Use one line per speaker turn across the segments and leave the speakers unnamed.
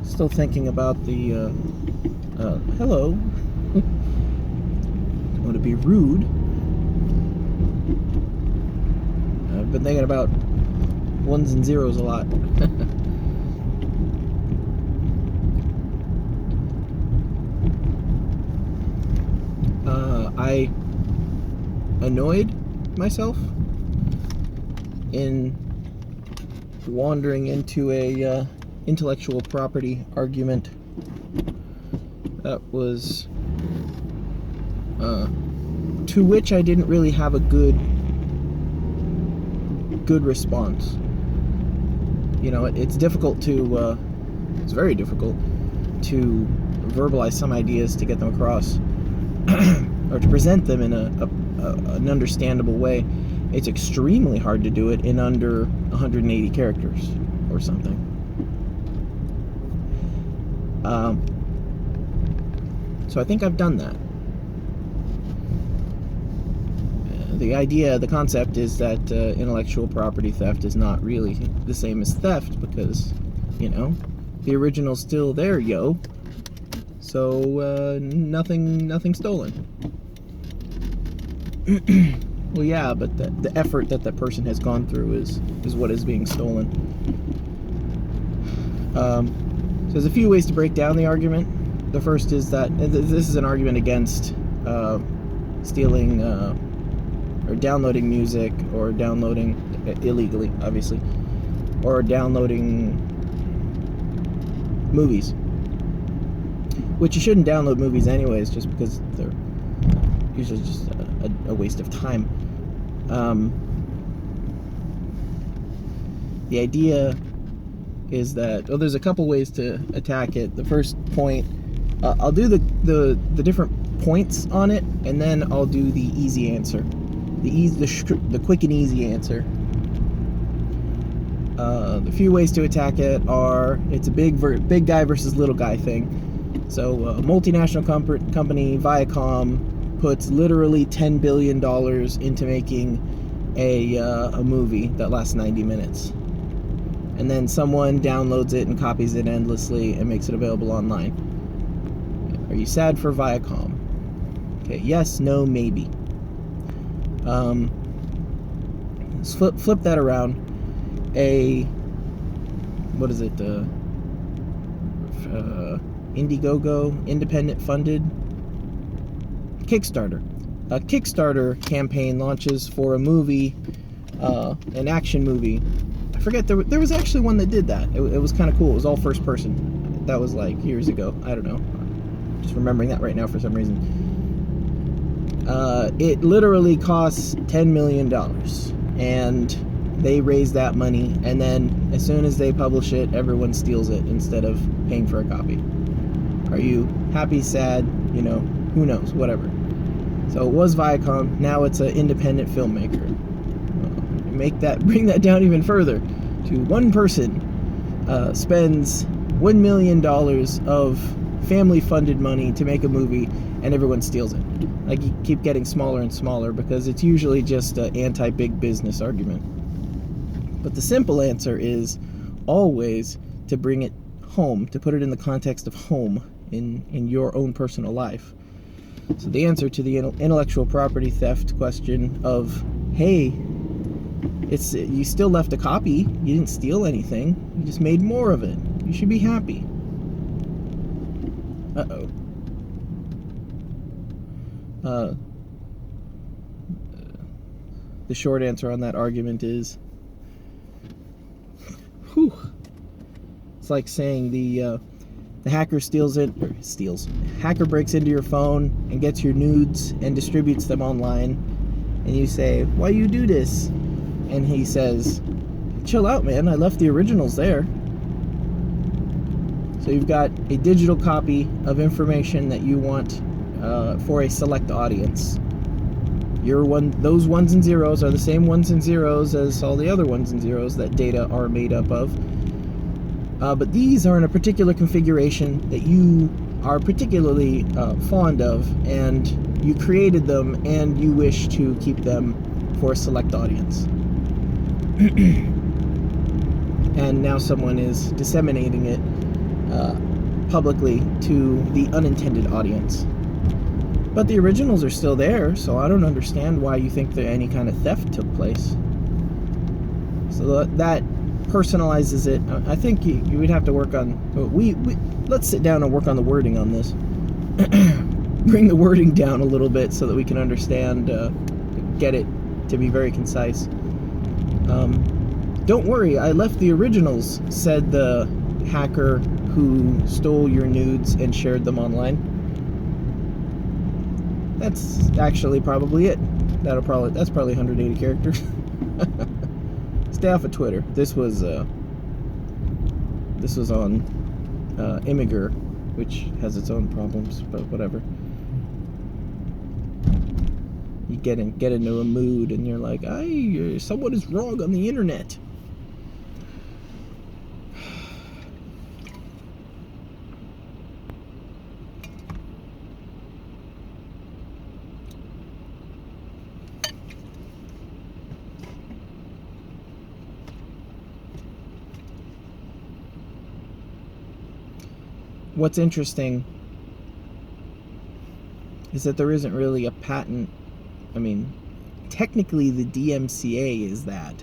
Still thinking about the, hello. Don't want to be rude. I've been thinking about ones and zeros a lot. I annoyed myself in wandering into a intellectual property argument that was to which I didn't really have a good response. You know, it's difficult to it's very difficult to verbalize some ideas, to get them across or to present them in an understandable way. It's extremely hard to do it in under 180 characters or something. So I think I've done that. The concept is that intellectual property theft is not really the same as theft because, you know, the original's still there, yo. So, nothing stolen. Well, yeah, but the effort that person has gone through is what is being stolen. So there's a few ways to break down the argument. The first is that this is an argument against stealing or downloading music, or downloading illegally, obviously, or downloading movies. Which you shouldn't download movies anyways, just because they're usually just a waste of time. The idea is that, well, there's a couple ways to attack it. The first point, I'll do the different points on it, and then I'll do the easy answer, the quick and easy answer. The few ways to attack it are, it's a big guy versus little guy thing. So, multinational company Viacom puts literally $10 billion into making a movie that lasts 90 minutes. And then someone downloads it and copies it endlessly and makes it available online. Are you sad for Viacom? Okay, yes, no, maybe. Let's flip that around. What is it? Indiegogo, independent funded Kickstarter. A Kickstarter campaign launches for a movie, an action movie. I forget, there was actually one that did that. It was kind of cool. It was all first person. That was like years ago. I don't know. Just remembering that right now for some reason. It literally costs $10 million, and they raise that money, and then as soon as they publish it, everyone steals it instead of paying for a copy. Are you happy, sad, you know, who knows, whatever. So it was Viacom, now it's an independent filmmaker. Bring that down even further to one person spends $1 million of family-funded money to make a movie, and everyone steals it. Like, you keep getting smaller and smaller because it's usually just an anti-big business argument. But the simple answer is always to bring it home, to put it in the context of home in your own personal life. So the answer to the intellectual property theft question of, hey, you still left a copy, you didn't steal anything, you just made more of it, you should be happy. The short answer on that argument is, it's like saying the hacker hacker breaks into your phone and gets your nudes and distributes them online, and you say, why you do this? And he says, chill out, man, I left the originals there. So you've got a digital copy of information that you want for a select audience. Those ones and zeros are the same ones and zeros as all the other ones and zeros that data are made up of. But these are in a particular configuration that you are particularly fond of, and you created them, and you wish to keep them for a select audience. And now someone is disseminating it publicly to the unintended audience. But the originals are still there, so I don't understand why you think that any kind of theft took place. So that personalizes it. I think you would have to work on... let's sit down and work on the wording on this. Bring the wording down a little bit so that we can understand, get it to be very concise. Don't worry, I left the originals, said the hacker who stole your nudes and shared them online. That's actually probably it. That's probably 180 characters. Stay off of Twitter. This was on Imgur, which has its own problems, but whatever. You get into a mood and you're like, someone is wrong on the internet. What's interesting is that there isn't really a patent. I mean, technically the DMCA is that,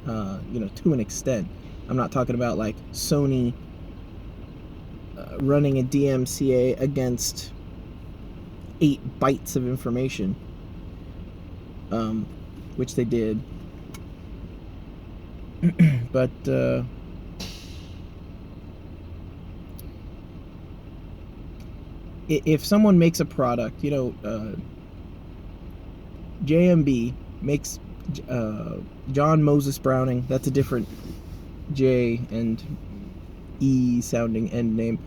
to an extent. I'm not talking about like Sony running a DMCA against 8 bytes of information, which they did. But if someone makes a product, JMB makes John Moses Browning, that's a different J and E sounding end name.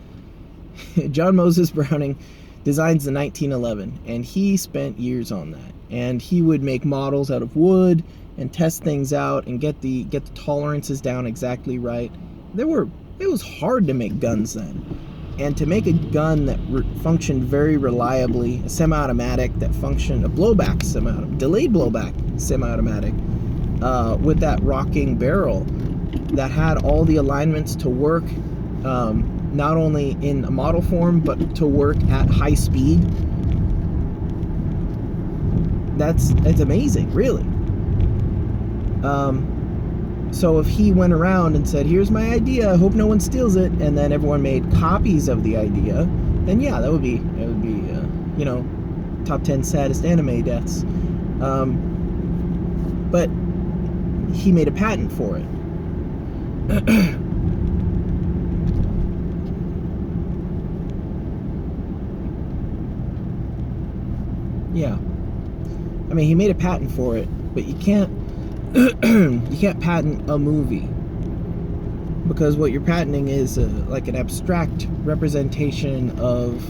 John Moses Browning designs the 1911, and he spent years on that. And he would make models out of wood and test things out and get the tolerances down exactly right. It was hard to make guns then. And to make a gun that functioned very reliably, a semi-automatic that functioned, a blowback delayed blowback semi-automatic, with that rocking barrel that had all the alignments to work, not only in a model form, but to work at high speed. It's amazing, really. So if he went around and said, here's my idea, I hope no one steals it, and then everyone made copies of the idea, then yeah, it would be top 10 saddest anime deaths. But he made a patent for it. Yeah. I mean, he made a patent for it, but you can't patent a movie, because what you're patenting is like an abstract representation of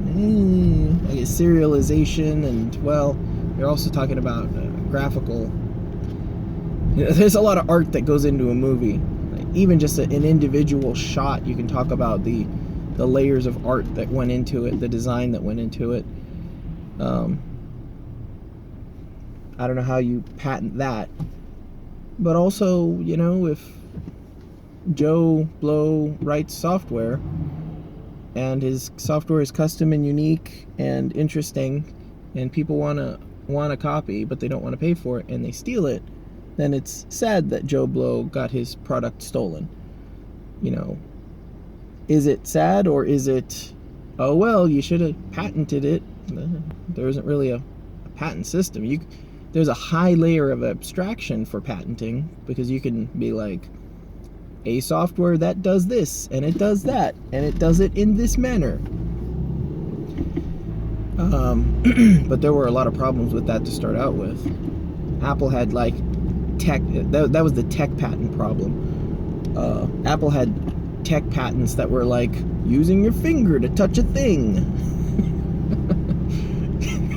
I guess serialization, and well, you're also talking about graphical. There's a lot of art that goes into a movie. Like, even just an individual shot, you can talk about the layers of art that went into it, the design that went into it. I don't know how you patent that. But also, if Joe Blow writes software and his software is custom and unique and interesting, and people want a copy but they don't want to pay for it and they steal it, then it's sad that Joe Blow got his product stolen. Is it sad, or is it, oh well, you should have patented it? There isn't really a patent system. There's a high layer of abstraction for patenting, because you can be like, a software that does this, and it does that, and it does it in this manner. But there were a lot of problems with that to start out with. Apple had like tech, that was the tech patent problem. Apple had tech patents that were like using your finger to touch a thing.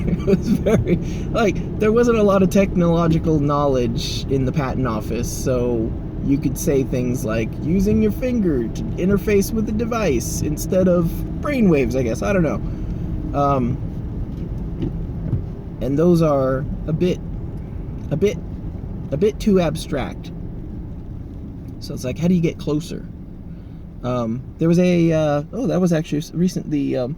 It was very, there wasn't a lot of technological knowledge in the patent office, so you could say things like using your finger to interface with the device instead of brainwaves, I guess. I don't know. And those are a bit a bit too abstract. So it's like, how do you get closer? There was a that was actually recent, the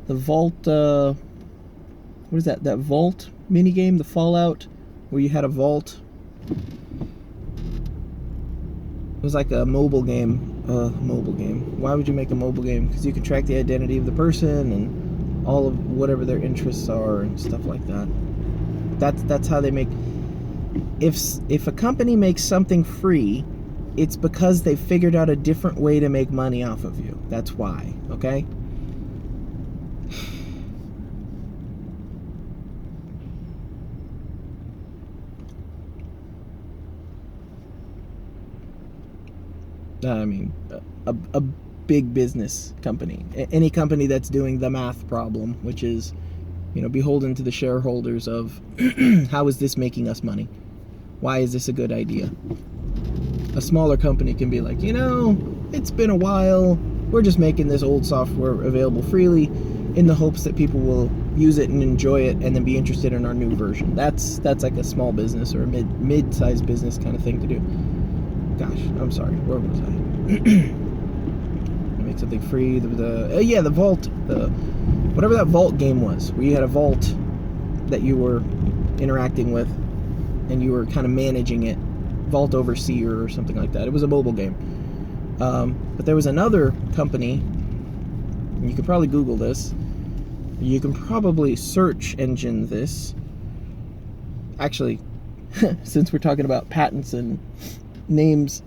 Vault, what is that Vault mini game, the Fallout, where you had a vault. It was like a mobile game. Why would you make a mobile game? Because you can track the identity of the person and all of whatever their interests are and stuff like that. That's how they make. If a company makes something free, it's because they figured out a different way to make money off of you. That's why, okay? I mean, a big business company. Any company that's doing the math problem, which is, beholden to the shareholders of how is this making us money? Why is this a good idea? A smaller company can be like, it's been a while. We're just making this old software available freely in the hopes that people will use it and enjoy it and then be interested in our new version. That's like a small business or a mid-sized business kind of thing to do. Gosh, I'm sorry. Where was I? Make something free. The Vault. Whatever that Vault game was, where you had a vault that you were interacting with, and you were kind of managing it. Vault Overseer or something like that. It was a mobile game. But there was another company, and you could probably Google this. You can probably search engine this. Actually, since we're talking about patents and names,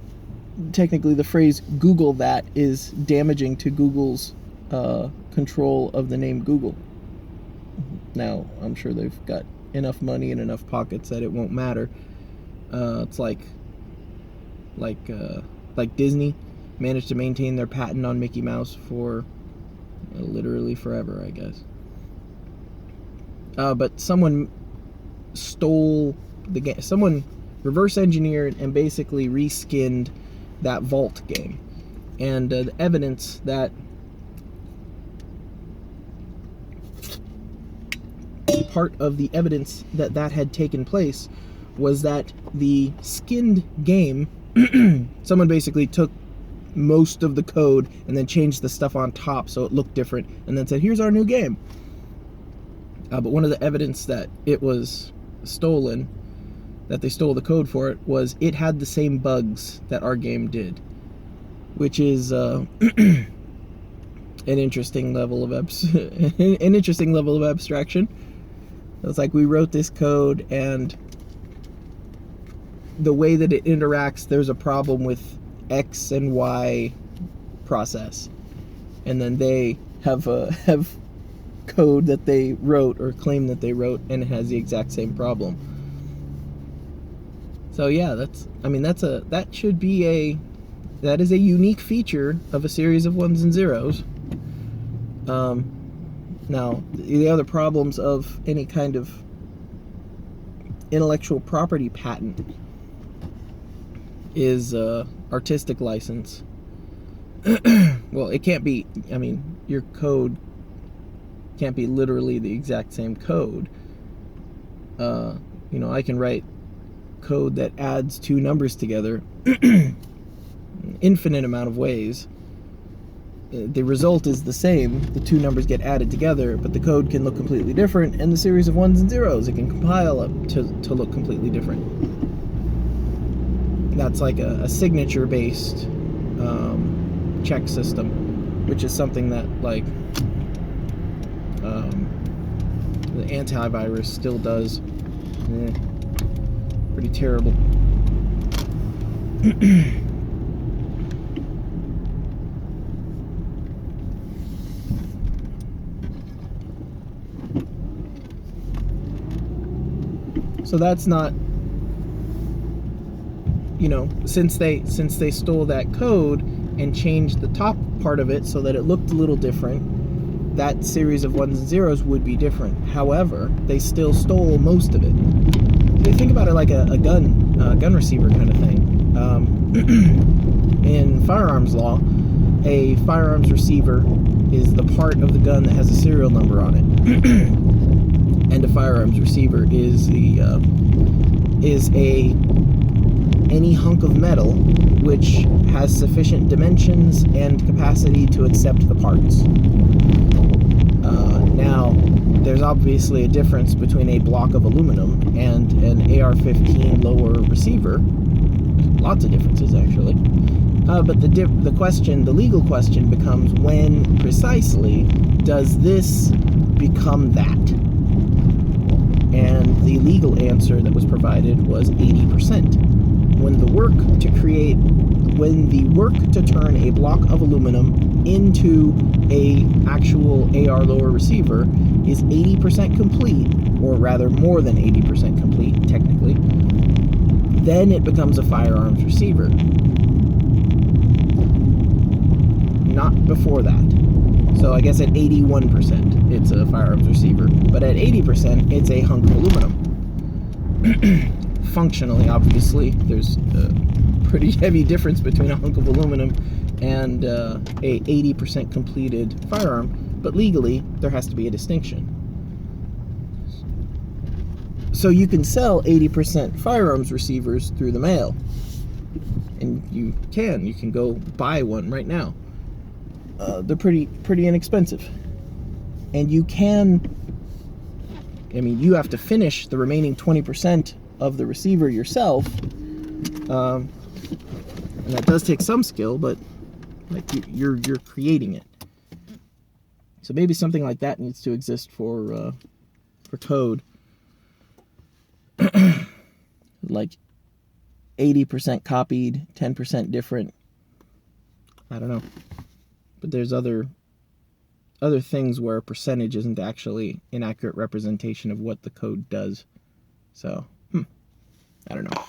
technically the phrase Google that is damaging to Google's control of the name Google. Now, I'm sure they've got enough money and enough pockets that it won't matter. It's like Disney managed to maintain their patent on Mickey Mouse for literally forever, I guess. But someone stole the game. Someone reverse engineered and basically reskinned that Vault game. And the evidence that part of the evidence that had taken place was that the skinned game, someone basically took most of the code and then changed the stuff on top so it looked different and then said, here's our new game. But one of the evidence that it was stolen, that they stole the code for it, was it had the same bugs that our game did, which is an interesting level of abstraction. It's like we wrote this code and the way that it interacts, there's a problem with X and Y process, and then they have code that they wrote or claim that they wrote, and it has the exact same problem. So yeah, that is a unique feature of a series of ones and zeros. Now, the other problems of any kind of intellectual property patent is artistic license. Well, it can't be, your code can't be literally the exact same code. I can write code that adds two numbers together infinite amount of ways. The result is the same. The two numbers get added together, but the code can look completely different, and the series of ones and zeros, it can compile up to look completely different. That's like a signature-based check system, which is something that, like, the antivirus still does. Pretty terrible. So that's not, since they stole that code and changed the top part of it so that it looked a little different, that series of ones and zeros would be different. However, they still stole most of it. So you think about it like a gun receiver kind of thing. In firearms law, a firearms receiver is the part of the gun that has a serial number on it. and a firearms receiver is any hunk of metal which has sufficient dimensions and capacity to accept the parts. Now, there's obviously a difference between a block of aluminum and an AR-15 lower receiver. Lots of differences, actually. But the legal question becomes, when precisely does this become that? And the legal answer that was provided was 80%. When the work to turn a block of aluminum into a actual AR lower receiver is 80% complete, or rather more than 80% complete, technically, then it becomes a firearms receiver. Not before that. So I guess at 81%, it's a firearms receiver. But at 80%, it's a hunk of aluminum. Functionally, obviously, there's a pretty heavy difference between a hunk of aluminum and a 80% completed firearm. But legally, there has to be a distinction. So you can sell 80% firearms receivers through the mail. And you can go buy one right now. They're pretty inexpensive. And you have to finish the remaining 20% of the receiver yourself. And that does take some skill, but like you're creating it. So maybe something like that needs to exist for code. Like 80% copied, 10% different. I don't know. But there's other things where a percentage isn't actually an accurate representation of what the code does. So, I don't know.